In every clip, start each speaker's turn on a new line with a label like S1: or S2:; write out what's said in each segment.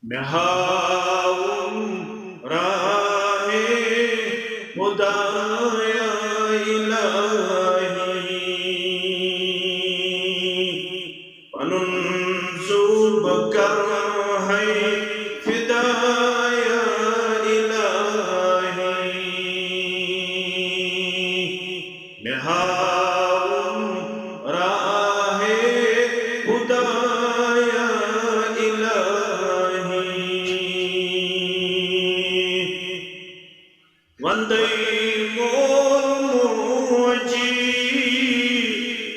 S1: مہاؤں راہ خدایا الہی پنن زوب کر ہے فدایا الہی مہاؤں راہ خدایا وندئی موجی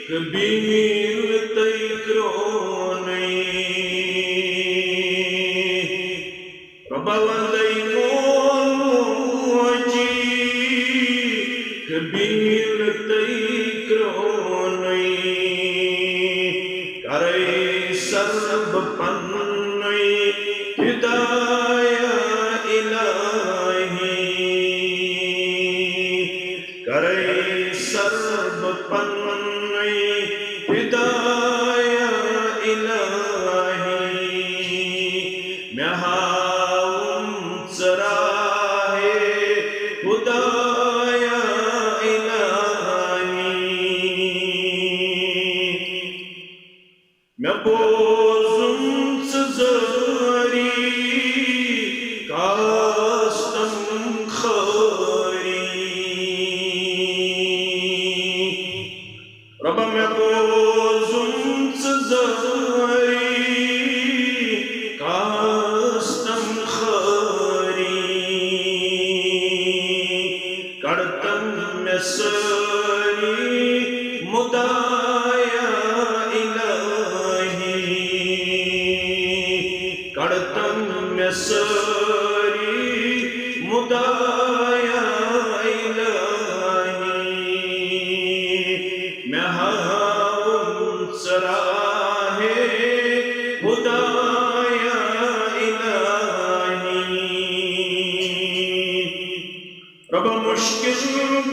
S1: کبیر تیکرونی ربا وندئی موجی کبیر تیکرونی کرئی سرب پنئی ہدایہ الہی کرئی سرب پنئی ہدایہ الہی مہاؤں سراہ خدایا الہی میں بوزم سزاری کاستم خاری ربا میں بوزم سزاری کاستم خاری کڑتم میں سری مدایا الہی کڑتم میں سری مدایا الہی مہاؤں سراہ خدایا الہی رب مشکل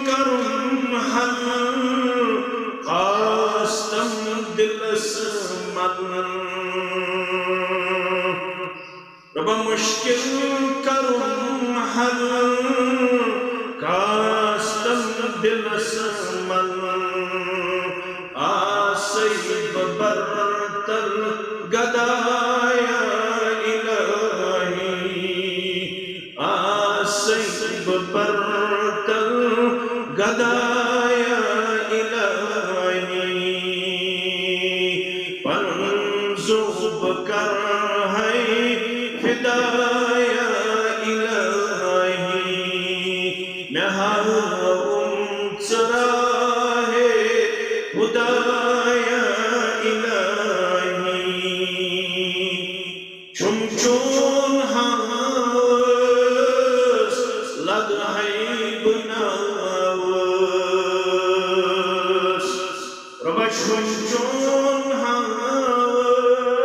S1: کرم حل خواستم دل اسمن رب مشکل کرم حل خواستم دل اسمن آسیب برتر گدایا الہی آسیب برتر گدایا الہی پنزوب کر ہے فدایا الہی مہاؤں سراہ خدایا الہی چم چون ہاوس لگ ہے بناوس ربا چم چون ہاوس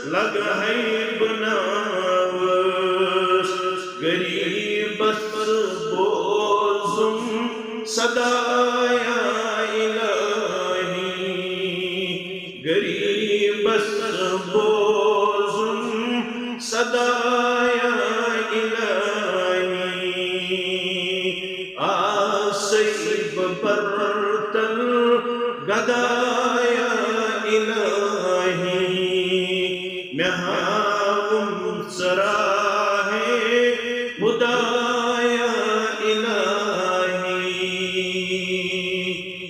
S1: لگ ہے بناوس غریبت بوزم صدایا الہی غریبت بوزم صدایا